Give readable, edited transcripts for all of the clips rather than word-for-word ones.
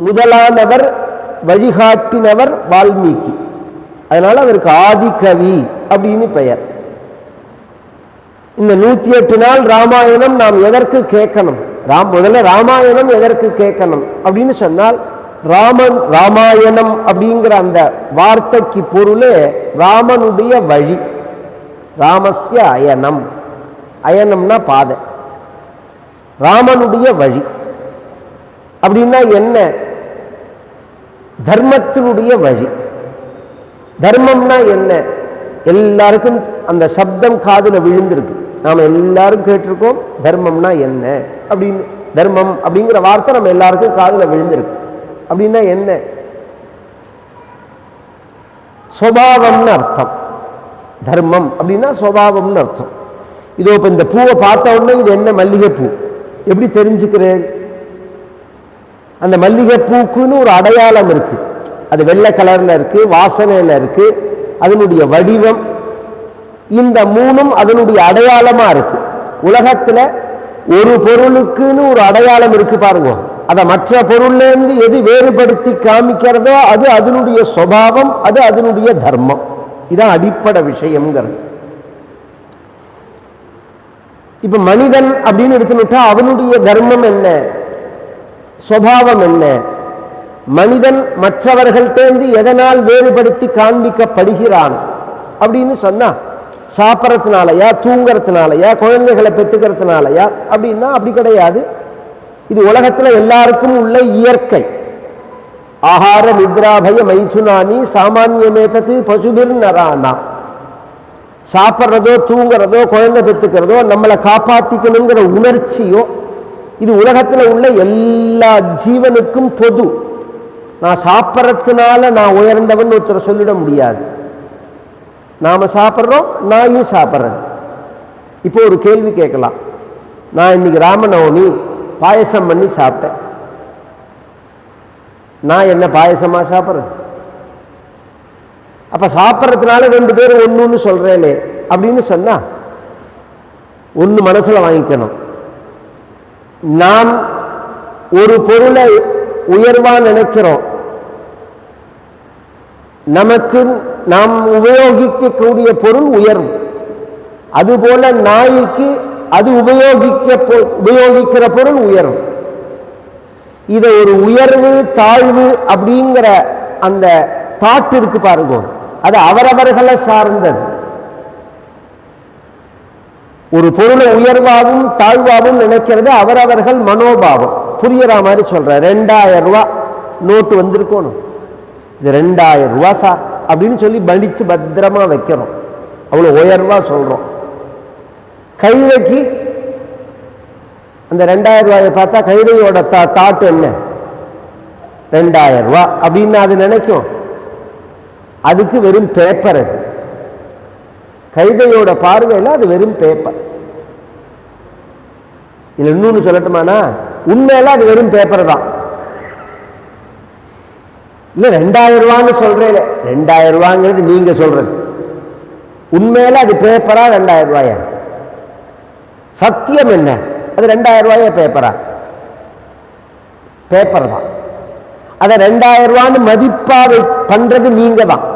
முதலானவர் வழிகாட்டினவர் வால்மீகி. அதனால அவருக்கு ஆதிகவி அப்படின்னு பெயர். இந்த 108 நாள் ராமாயணம் நாம் எதற்கு கேட்கணும்? முதல்ல ராமாயணம் எதற்கு கேட்கணும் அப்படின்னு சொன்னால், ராமாயணம் அப்படிங்கிற அந்த வார்த்தைக்கு பொருளே ராமனுடைய வழி. ராமஸ்ய அயனம், அயனம்னா பாதை, ராமனுடைய வழி அப்படின்னா என்ன? தர்மத்தினுடைய வழி. தர்மம்னா என்ன? எல்லாருக்கும் அந்த சப்தம் காதுல விழுந்திருக்கு, நாம எல்லாரும் கேட்டிருக்கோம். தர்மம்னா என்ன அப்படின்னு, தர்மம் அப்படிங்கிற வார்த்தை நம்ம எல்லாருக்கும் காதுல விழுந்திருக்கு. அப்படின்னா என்ன? சுபாவம்னு அர்த்தம். தர்மம் அப்படின்னா சுபாவம்னு அர்த்தம். இதோ இப்ப இந்த பூவை பார்த்த உடனே இது என்ன மல்லிகைப்பூ எப்படி தெரிஞ்சுக்கிறேன்? அந்த மல்லிகைப்பூக்குன்னு ஒரு அடையாளம் இருக்கு. அது வெள்ளை கலர்ல இருக்கு, வாசனையில இருக்கு, அதனுடைய வடிவம், இந்த மூணும் அதனுடைய அடையாளமா இருக்கு. உலகத்துல ஒரு பொருளுக்குன்னு ஒரு அடையாளம் இருக்கு பாருங்க. அதை மற்ற பொருள்ல இருந்து எது வேறுபடுத்தி காமிக்கிறதோ அது அதனுடைய சுபாவம், அது அதனுடைய தர்மம். இதான் அடிப்படை விஷயம்ங்கிறது. இப்ப மனிதன் அப்படின்னு எடுத்துட்டா அவனுடைய தர்மம் என்ன, சுபாவம் என்ன? மனிதன் மற்றவர்கள்டேந்து எதனால் வேறுபடுத்தி காண்பிக்கப்படுகிறான் அப்படின்னு சொன்னா, சாப்பிட்றதுனாலயா, தூங்குறதுனாலயா, குழந்தைகளை பெற்றுக்கிறதுனாலயா அப்படின்னா அப்படி கிடையாது. இது உலகத்துல எல்லாருக்கும் உள்ள இயற்கை. ஆகார நித்ராபய மைதுனானி சாமானியமேதத்து பசுபிர் நரானா. சாப்பிட்றதோ, தூங்குறதோ, குழந்தை பெற்றுக்கிறதோ, நம்மளை காப்பாற்றிக்கணுங்கிற உணர்ச்சியோ இது உலகத்தில் உள்ள எல்லா ஜீவனுக்கும் பொது. நான் சாப்பிட்றதுனால நான் உயர்ந்தவன் ஒருத்தர் சொல்லிட முடியாது. நாம சாப்பிட்றோம், நாயும் சாப்பிட்றேன். இப்போ ஒரு கேள்வி கேட்கலாம். நான் இன்னைக்கு ராமநவமி பாயசம் பண்ணி சாப்பிட்டேன், நான் என்ன பாயசமா சாப்பிட்றது? அப்ப சாப்பிட்றதுனால 2 பேரும் ஒண்ணுன்னு சொல்றேலே அப்படின்னு சொன்னா, ஒன்று மனசுல வாங்கிக்கணும். நாம் ஒரு பொருளை உயர்வா நினைக்கிறோம், நமக்கு நாம் உபயோகிக்கக்கூடிய பொருள் உயர்வு. அதுபோல நாய்க்கு அது உபயோகிக்கிற பொருள் உயர்வு. இதை ஒரு உயர்வு தாழ்வு அப்படிங்கிற அந்த தாட் இருக்கு பாருங்க, அது அவரவர்களை சார்ந்தது. ஒரு பொருளை உயர்வாகவும் தாழ்வாகவும் நினைக்கிறது அவரவர்கள் மனோபாவம். புரியுற மாதிரி சொல்ற. 2000 ரூபாய் நோட்டு வந்திருக்கணும், இது 2000 ரூபாய் சார் அப்படின்னு சொல்லி படிச்சு பத்திரமா வைக்கிறோம், அவ்வளவு உயர்வா சொல்றோம். கழுதைக்கு அந்த 2000 ரூபாயை பார்த்தா கழுதையோட தாட் என்ன? 2000 ரூபாய் அப்படின்னு அது நினைக்கும். அதுக்கு வெறும் பேப்பர். அது கழுதையோட பார்வையில் அது வெறும் பேப்பர். இதுல இன்னொன்னு சொல்லட்டுமானா, உண்மையில அது வெறும் பேப்பர் தான். இல்ல 2000 ரூபான்னு சொல்றேன், 2000 ரூபாங்கிறது நீங்க சொல்றது. உண்மையில அது பேப்பரா 2000 ரூபாயா? சத்தியம் என்ன? அது 2000 ரூபாயா பேப்பரா? பேப்பர் தான். அதை 2000 ரூபான்னு மதிப்பா பண்றது நீங்க தான்.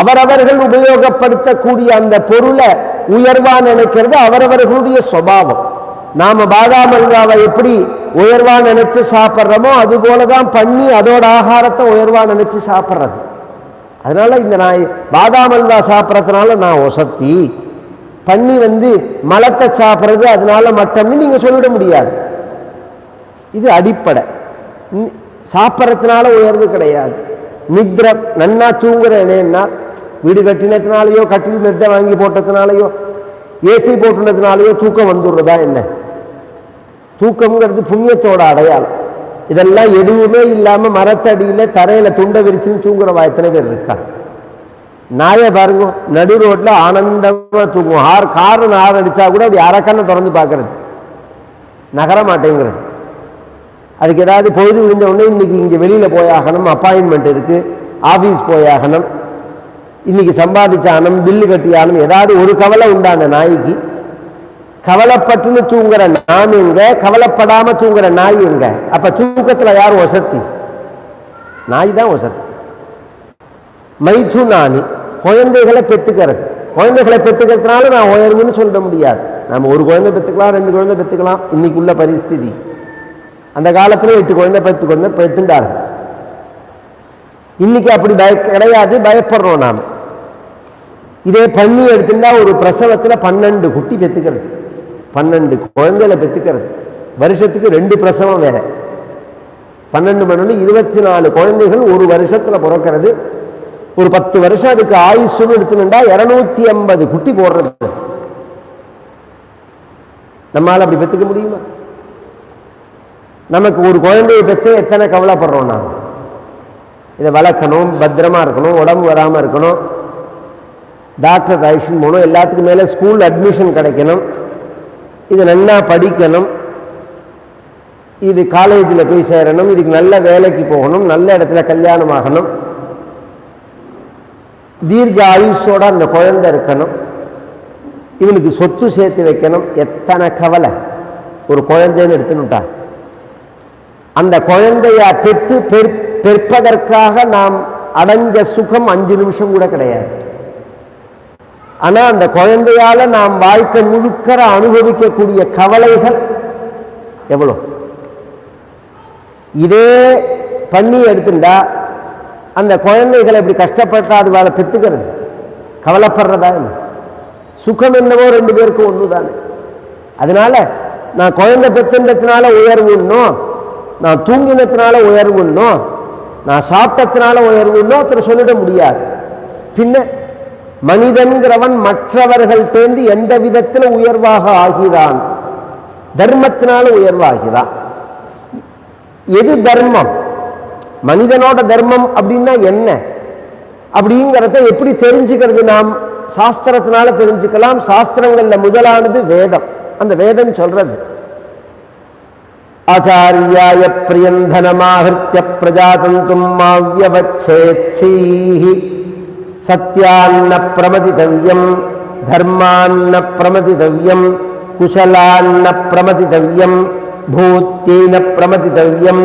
அவரவர்கள் உபயோகப்படுத்தக்கூடிய அந்த பொருளை உயர்வா நினைக்கிறது அவரவர்களுடைய சுபாவம். நாம பாதாம் அல்வாவை எப்படி உயர்வா நினைச்சு சாப்பிட்றோமோ அது போலதான் பண்ணி அதோட ஆகாரத்தை உயர்வா நினைச்சு சாப்பிட்றது. அதனால இந்த நான் பாதாம் அல்வா சாப்பிட்றதுனால நான் ஒசத்தி, பண்ணி மலத்தை சாப்பிட்றது அதனால மட்டம்னு நீங்க சொல்லிட முடியாது. இது அடிப்படை. சாப்பிட்றதுனால உயர்வு கிடையாது. நித்ர நன்னா தூங்குறேனேன்னா, வீடு கட்டினதுனாலையோ, கட்டில் மெத்த வாங்கி போட்டதுனாலையோ, ஏசி போட்டுனதுனாலையோ தூக்கம் வந்துடுறதா என்ன? தூக்கம்ங்கிறது புண்ணியத்தோட அடையாளம். இதெல்லாம் எதுவுமே இல்லாம மரத்தடியில தரையில துண்டை விரிச்சுன்னு தூங்குறவா எத்தனை பேர் இருக்கா? நாயை பாருங்க, நடு ரோட்ல ஆனந்தமா தூங்கும். கார் அடிச்சா கூட அப்படி அரக்கண்ணை திறந்து பார்க்கறது, நகர மாட்டேங்கிறது. அதுக்கு ஏதாவது பொழுது விழுந்த உடனே இன்னைக்கு இங்கே வெளியில போயாகணும், அப்பாயின்மெண்ட் இருக்கு, ஆஃபீஸ் போயாகணும், இன்னைக்கு சம்பாதிச்சாகணும், பில்லு கட்டியாகணும், ஏதாவது ஒரு கவலை உண்டான நாய்க்கு கவலைப்பட்டுன்னு தூங்குற நாம் எங்க, கவலைப்படாம தூங்குற நாய் எங்க? அப்ப தூக்கத்துல யார் வசதி? நாய் தான் வசதி. மைத்து நானி குழந்தைகளை பெற்றுக்கிறது. குழந்தைகளை பெற்றுக்கிறதுனால நான் உயர்வுன்னு சொல்ல முடியாது. நம்ம ஒரு குழந்தை பெற்றுக்கலாம், 2 குழந்தை பெற்றுக்கலாம். இன்னைக்குள்ள பரிஸ்திதி. அந்த காலத்துல 8 குழந்தை 10 குழந்தை பெற்றுண்டார்கள். இன்னைக்கு அப்படி கிடையாது, பயப்படுறோம் நாம். இதே பண்ணி எடுத்துட்டா ஒரு பிரசவத்துல 12 குட்டி பெற்றுக்கிறது, 12 குழந்தைகளை பெற்றுக்கிறது. வருஷத்துக்கு 2 பிரசவம் வேற. 12 24 குழந்தைகள் ஒரு வருஷத்துல பிறக்கிறது. ஒரு 10 வருஷம் அதுக்கு ஆயுசுன்னு எடுத்துட்டா 250 குட்டி போடுறது. நம்மளால அப்படி பெற்றுக்க முடியுமா? நமக்கு ஒரு குழந்தையை பெற்று எத்தனை கவலைப்படுறோம் நாம். இதை வளர்க்கணும், பத்திரமா இருக்கணும், உடம்பு வராமல் இருக்கணும், டாக்டர் அழைச்சின்னு போகணும், எல்லாத்துக்கும் மேலே ஸ்கூல் அட்மிஷன் கிடைக்கணும், இது நல்லா படிக்கணும், இது காலேஜில் போய் சேரணும், இதுக்கு நல்ல வேலைக்கு போகணும், நல்ல இடத்துல கல்யாணம் ஆகணும், தீர்க்க ஆயுஷோட அந்த குழந்தை இருக்கணும், இவனுக்கு சொத்து சேர்த்து வைக்கணும். எத்தனை கவலை ஒரு குழந்தைன்னு எடுத்துனுட்டா. அந்த குழந்தைய பெற்று பெற்பதற்காக நாம் அடைஞ்ச சுகம் 5 நிமிஷம் கூட கிடையாது. ஆனா அந்த குழந்தையால நாம் வாழ்க்கை முழுக்க அனுபவிக்கக்கூடிய கவலைகள் எவ்வளோ. இதே பண்ணி எடுத்துட்டா அந்த குழந்தைகளை இப்படி கஷ்டப்பட்டா அது வேலை பெற்றுக்கிறது, கவலைப்படுறதா? சுகம் என்னவோ 2 பேருக்கும் ஒன்று தானே. அதனால நான் குழந்தை பெற்றுன்றதுனால உயர்வுன்னும், நான் தூங்கினத்தினால உயர்வுன்னும், நான் சாப்பிட்டத்தினால உயர்வுன்னும் ஒருத்தர் சொல்லிட முடியாது. பின்ன மனிதன்கிறவன் மற்றவர்கள் தேர்ந்து எந்த விதத்தில் உயர்வாக ஆகிறான்? தர்மத்தினால உயர்வாகிறான். எது தர்மம்? மனிதனோட தர்மம் அப்படின்னா என்ன அப்படிங்கிறத எப்படி தெரிஞ்சுக்கிறது? நாம் சாஸ்திரத்தினால தெரிஞ்சுக்கலாம். சாஸ்திரங்கள்ல முதலானது வேதம். அந்த வேதம் சொல்றது ஆச்சாரியாய பிரியந்தனமாஹிருத்ய பிரஜாதந்தும் மாவ்யவச்சேத்ஸீஹி சத்யான்ன பிரமதிதவ்யம் தர்மான்ன பிரமதிதவ்யம் குஷலான்ன பிரமதிதவ்யம் பூத்தீன பிரமதிதவ்யம்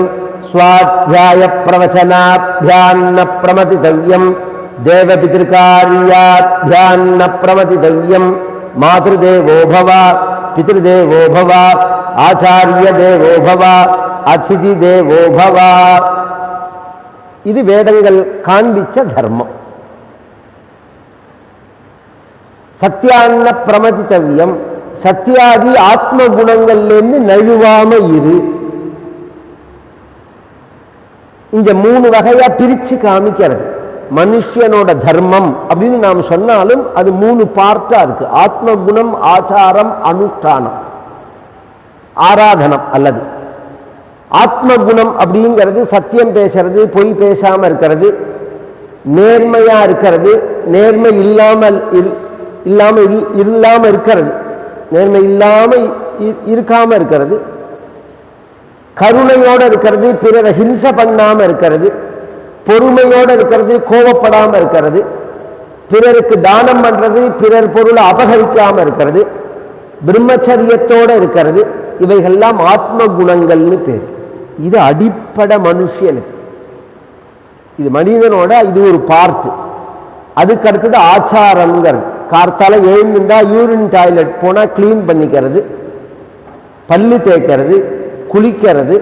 ஸ்வாத்யாய பிரவச்சனாப்யான்ன பிரமதிதவ்யம் தேவபிதிருக்காரியாப்யான்ன பிரமதிதவ்யம் மாத்ருதேவோ பவ பித்ருதேவோ பவ ஆச்சாரிய தேவோ பவ அதிதி தேவோ பவ. இது வேதங்கள் காண்பிச்ச தர்மம். சத்தியான்ன பிரமதித்தவ்யம், சத்தியாதி ஆத்ம குணங்கள்லேருந்து நழுவாம இரு. இந்த 3 வகையா பிரிச்சு காமிக்கிறது. மனுஷனோட தர்மம் அப்படின்னு நாம் சொன்னாலும் அது 3 பார்ட்டா இருக்கு. ஆத்ம குணம், ஆச்சாரம், அனுஷ்டானம், ஆராதனம். அல்லது ஆத்ம குணம் அப்படிங்கிறது சத்தியம் பேசுறது, பொய் பேசாம இருக்கிறது, நேர்மையா இருக்கிறது, நேர்மை இல்லாமல் இருக்கிறது, நேர்மை இல்லாம இருக்காம இருக்கிறது, கருணையோட இருக்கிறது, பிறரை ஹிம்சை பண்ணாம இருக்கிறது, பொறுமையோடு இருக்கிறது, கோபப்படாம இருக்கிறது, பிறருக்கு தானம் பண்றது, பிறர் பொருளை அபகரிக்காம இருக்கிறது, பிரம்மச்சரியத்தோட இருக்கிறது. இவைகள்லாம் ஆத்ம குணங்கள்னு பேர். இது அடிப்படை மனுஷனுக்கு. இது மனிதனோட இது ஒரு பார்ட். அதுக்கு அடுத்தது ஆச்சாரம்ங்கிறது. கார்த்தால எழுந்துட்டா யூரின் டாய்லெட் போனா கிளீன் பண்ணிக்கிறது, பல்லு தேய்க்கிறது, குளிக்கிறது,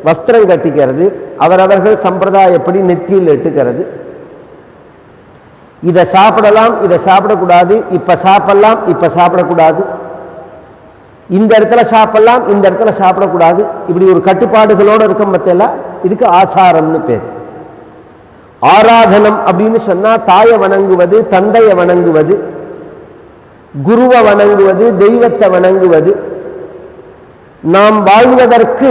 வஸ்திரம் கட்டிக்கிறது, அவரவர்கள் சம்பிரதாயப்படி நெத்தியில் எட்டுக்கிறது. இதை சாப்பிடலாம், இதை சாப்பிடக்கூடாது, இப்ப சாப்பிடலாம், இப்ப சாப்பிடக்கூடாது, இந்த இடத்துல சாப்பிடலாம், இந்த இடத்துல சாப்பிடக்கூடாது, இப்படி ஒரு கட்டுப்பாடுகளோடு இருக்கும் பத்தியெல்லாம் இதுக்கு ஆச்சாரம்னு பேர். ஆராதனம் அப்படின்னு சொன்னா தாயை வணங்குவது, தந்தையை வணங்குவது, குருவை வணங்குவது, தெய்வத்தை வணங்குவது, நாம் வாழ்வதற்கு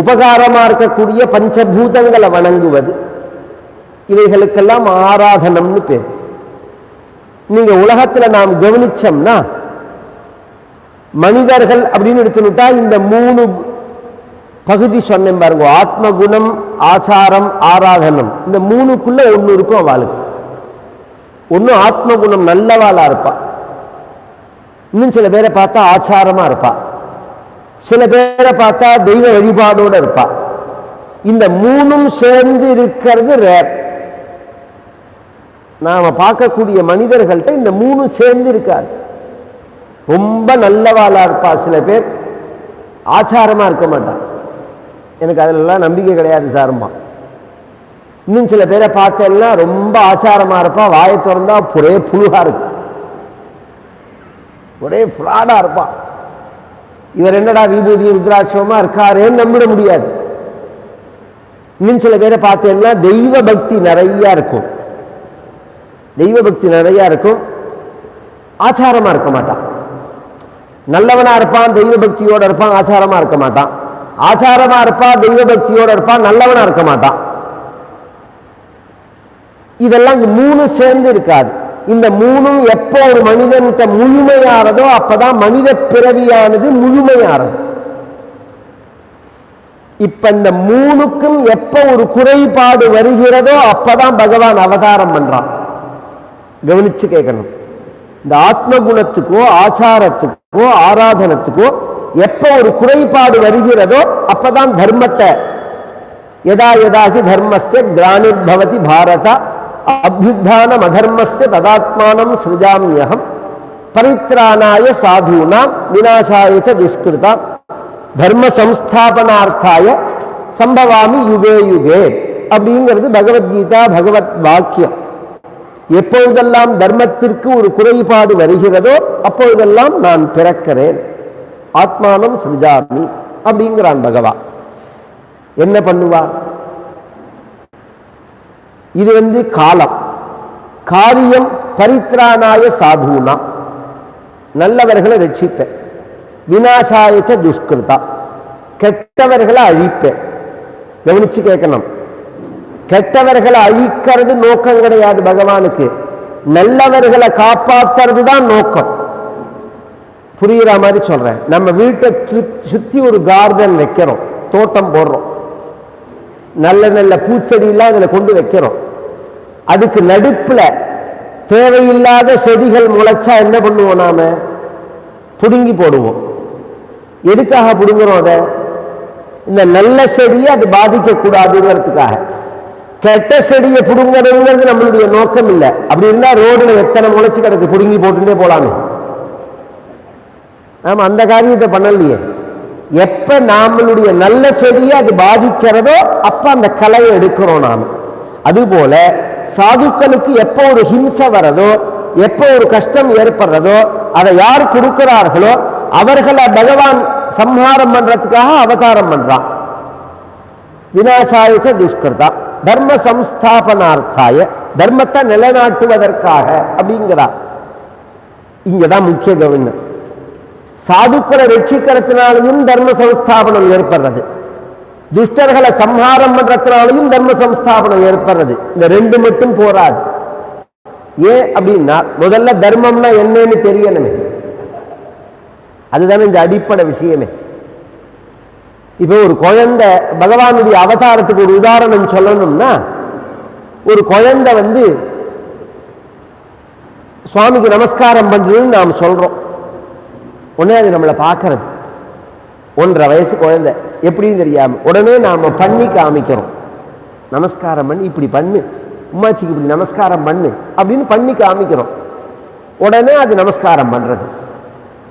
உபகாரமா இருக்கக்கூடிய பஞ்சபூதங்களை வணங்குவது, இவைகளுக்கெல்லாம் ஆராதனம்னு பேர். நீங்க உலகத்துல நாம் கவனிச்சோம்னா மனிதர்கள் அப்படின்னு எடுத்துட்டா இந்த 3 பகுதி சொன்னேன் பாருங்க. ஆத்ம குணம், ஆச்சாரம், ஆராதனம். இந்த 3க்குள்ள ஒண்ணு இருக்கும் அவளுக்கு. ஒண்ணு ஆத்ம குணம், நல்லவாளா இருப்பா. இன்னும் சில பேரை பார்த்தா ஆச்சாரமா இருப்பா, சில பேரை பார்த்தா தெய்வ வழிபாடோட இருப்பா. இந்த மூணும் சேர்ந்து இருக்கிறது ரேர். நாம பார்க்கக்கூடிய மனிதர்கள்ட்ட இந்த மூணும் சேர்ந்து இருக்காது. ரொம்ப நல்லவாளா இருப்பா, சில பேர் ஆச்சாரமா இருக்க மாட்டான். எனக்கு அதிலெல்லாம் நம்பிக்கை கிடையாது சார்மா. இன்னும் சில பேரை பார்த்தேன்னா ரொம்ப ஆச்சாரமா இருப்பா, வாயை திறந்தா ஒரே புழுகா இருக்கு, ஒரே ஃப்ராடா இருப்பா. இவர் என்னடா விபூதி ருத்ராட்சமா இருக்காரேன்னு நம்பிட முடியாது. இன்னும் சில பேரை பார்த்தேன்னா தெய்வ பக்தி நிறைய இருக்கும், தெய்வ பக்தி நிறைய இருக்கும், ஆச்சாரமா இருக்க மாட்டான். நல்லவனா இருப்பான், தெய்வ பக்தியோட இருப்பான், ஆச்சாரமா இருக்க மாட்டான். ஆச்சாரமா இருப்பான், தெய்வ பக்தியோட இருப்பான், நல்லவனா இருக்க மாட்டான். இதெல்லாம் மூணு சேர்ந்து இருக்காது. இந்த மூணும் எப்போ ஒரு மனிதன்கிட்ட முழுமையாறதோ அப்பதான் மனித பிறவியானது முழுமையாறது. இப்ப இந்த மூணுக்கும் எப்ப ஒரு குறைபாடு வருகிறதோ அப்பதான் பகவான் அவதாரம் பண்றான். கவனிச்சு கேட்கணும். இந்த ஆத்ம குணத்துக்கோ ஆச்சாரத்துக்கோ ஆராதனத்துக்கோ எப்ப ஒரு குறைபாடு வருகிறதோ அப்பதான் தர்மத்தை யதா யதாகி தர்மஸ்ய கிரானிர்பவதி பாரத அபியுத்தானம் அதர்மஸ்ய ததாத்மானம் சிருஜாம்யஹம் பரித்ராணாய சாதூனாம் விநாசாய ச துஷ்கிருதாம் தர்ம சம்ஸ்தாபனார்த்தாய சம்பவாமி யுகே யுகே அப்படிங்கிறது பகவத்கீதா பகவத் வாக்கியம். எப்பொழுதெல்லாம் தர்மத்திற்கு ஒரு குறைபாடு வருகிறதோ அப்பொழுதெல்லாம் நான் பிறக்கிறேன், ஆத்மானம் சிருஜாமி அப்படிங்கிறான் பகவான். என்ன பண்ணுவார்? இது காலம். காரியம் பரித்ராணாய சாதூனா, நல்லவர்களை ரட்சிப்பேன். விநாசாயச்ச துஷ்கிருதா, கெட்டவர்களை அழிப்பேன். கவனிச்சு கேட்கணும். கெட்டவர்களை அழிக்கிறது நோக்கம் கிடையாது பகவானுக்கு, நல்லவர்களை காப்பாற்றுறது தான் நோக்கம். புரியுற மாதிரி சொல்றேன். நம்ம வீட்டை சுத்தி ஒரு கார்டன் வைக்கிறோம், தோட்டம் போடுறோம், நல்ல நல்ல பூச்செடியெல்லாம் அதில் கொண்டு வைக்கிறோம். அதுக்கு நடுப்புல தேவையில்லாத செடிகள் முளைச்சா என்ன பண்ணுவோம்? நாம புடுங்கி போடுவோம். எதுக்காக புடுங்குறோம்? அதை இந்த நல்ல செடியை அது பாதிக்க கூடாதுங்கிறதுக்காக. கெட்ட செடியை புடுங்கிறதுங்கிறது நம்மளுடைய நோக்கம் இல்லை. அப்படி இருந்தா ரோடுல எத்தனை முளைச்சு கிடக்கு, புடுங்கி போட்டுட்டே போலாமே. நாம அந்த காரியத்தை பண்ணலையே. எப்ப நம்மளுடைய நல்ல செடியை அது பாதிக்கிறதோ அப்ப அந்த கலையை எடுக்கிறோம் நாம. அதுபோல சாதுக்களுக்கு எப்போ ஒரு ஹிம்சை வரதோ, எப்போ ஒரு கஷ்டம் ஏற்படுறதோ, அதை யார் கொடுக்கிறார்களோ அவர்களை பகவான் சம்ஹாரம் பண்றதுக்காக அவதாரம் பண்றான். விநாசாயச்ச துஷ்கிருதா தர்ம சம்ஸ்தாபனார்த்தாய, தர்மத்தை நிலைநாட்டுவதற்காக அப்படிங்கிறார். இங்கதான் முக்கிய கவனம். சாதுக்களை ரட்சிக்கிறதுனாலையும் தர்ம சம்ஸ்தாபனம் ஏற்படுறது, துஷ்டர்களை சம்ஹாரம் பண்றதுனாலையும் தர்ம சம்ஸ்தாபனம் ஏற்படுறது. இந்த ரெண்டு மட்டும் போராது. ஏன் அப்படின்னா முதல்ல தர்மம்னா என்னன்னு தெரியணுமே. அதுதானே இந்த அடிப்படை விஷயமே. இப்போ ஒரு குழந்தை, பகவானுடைய அவதாரத்துக்கு ஒரு உதாரணம் சொல்லணும்னா, ஒரு குழந்தை சுவாமிக்கு நமஸ்காரம் பண்றதுன்னு நாம் சொல்றோம். உடனே அது நம்மளை பார்க்கறது. 1.5 வயசு குழந்தை, எப்படின்னு தெரியாம உடனே நாம பண்ணி காமிக்கிறோம். நமஸ்காரம் பண்ணி இப்படி பண்ணு, உம்மாச்சிக்கு இப்படி நமஸ்காரம் பண்ணு அப்படின்னு பண்ணி காமிக்கிறோம். உடனே அது நமஸ்காரம் பண்றது.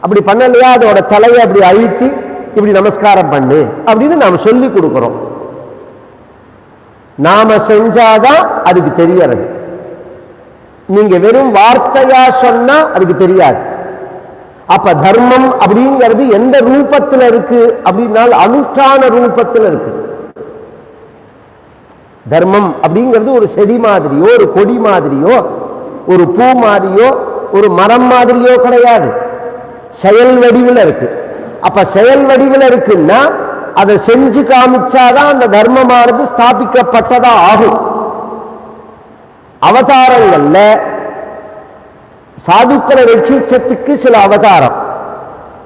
அப்படி பண்ணலையா அதோட தலையை அப்படி அழுத்தி இப்படி நமஸ்காரம் பண்ணு அப்படின்னு நாம சொல்லி கொடுக்கிறோம். நாம செஞ்சாதான் அதுக்கு தெரியறது. நீங்க வெறும் வார்த்தையா சொன்னா அதுக்கு தெரியாது. அப்ப தர்மம் அப்படிங்கிறது எந்த ரூபத்தில் இருக்கு அப்படின்னா அனுஷ்டான ரூபத்தில் இருக்கு. தர்மம் அப்படிங்கிறது ஒரு செடி மாதிரியோ, ஒரு கொடி மாதிரியோ, ஒரு பூ மாதிரியோ, ஒரு மரம் மாதிரியோ கிடையாது. செயல் வடிவில் இருக்கு. அப்ப செயல் வடிவில் இருக்குன்னா அதை செஞ்சு காமிச்சாதான் அந்த தர்மமானது ஸ்தாபிக்கப்பட்டதா ஆகும். அவதாரங்கள்ல சாதுக்களை ரட்சிச்சத்துக்கு சில அவதாரம்,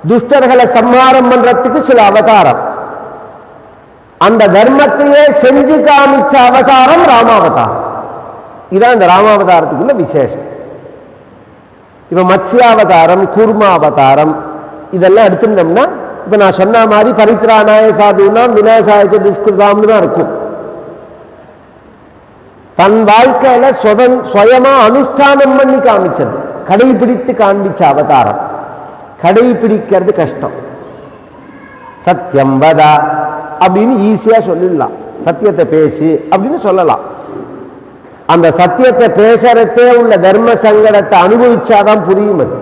துஷ்டர்களை சம்ஹாரம் பண்றதுக்கு சில அவதாரம், அந்த தர்மத்தையே செஞ்சு காமிச்ச அவதாரம் ராமாவதாரம். இதான் இந்த ராமாவதாரத்துக்குள்ள விசேஷம். இப்ப மத்ஸ்யாவதாரம், கூர்மாவதாரம் இதெல்லாம் எடுத்துட்டோம்னா இப்ப நான் சொன்ன மாதிரி பரித்ராணாய சாதுனா விநாசாய துஷ்கிருதாம்னு தான் இருக்கும். தன் வாழ்க்கையில சுயமா அனுஷ்டானம் பண்ணி காமிச்சது, கடைபிடித்து காண்பிச்ச அவதாரம். கடைபிடிக்கிறது கஷ்டம். சத்தியம் வதா அப்படின்னு ஈஸியா சொல்லிடலாம், சத்தியத்தை பேசு அப்படின்னு சொல்லலாம். அந்த சத்தியத்தை பேசுறதே உள்ள தர்ம சங்கடத்தை அனுபவிச்சாதான் புரியும். அது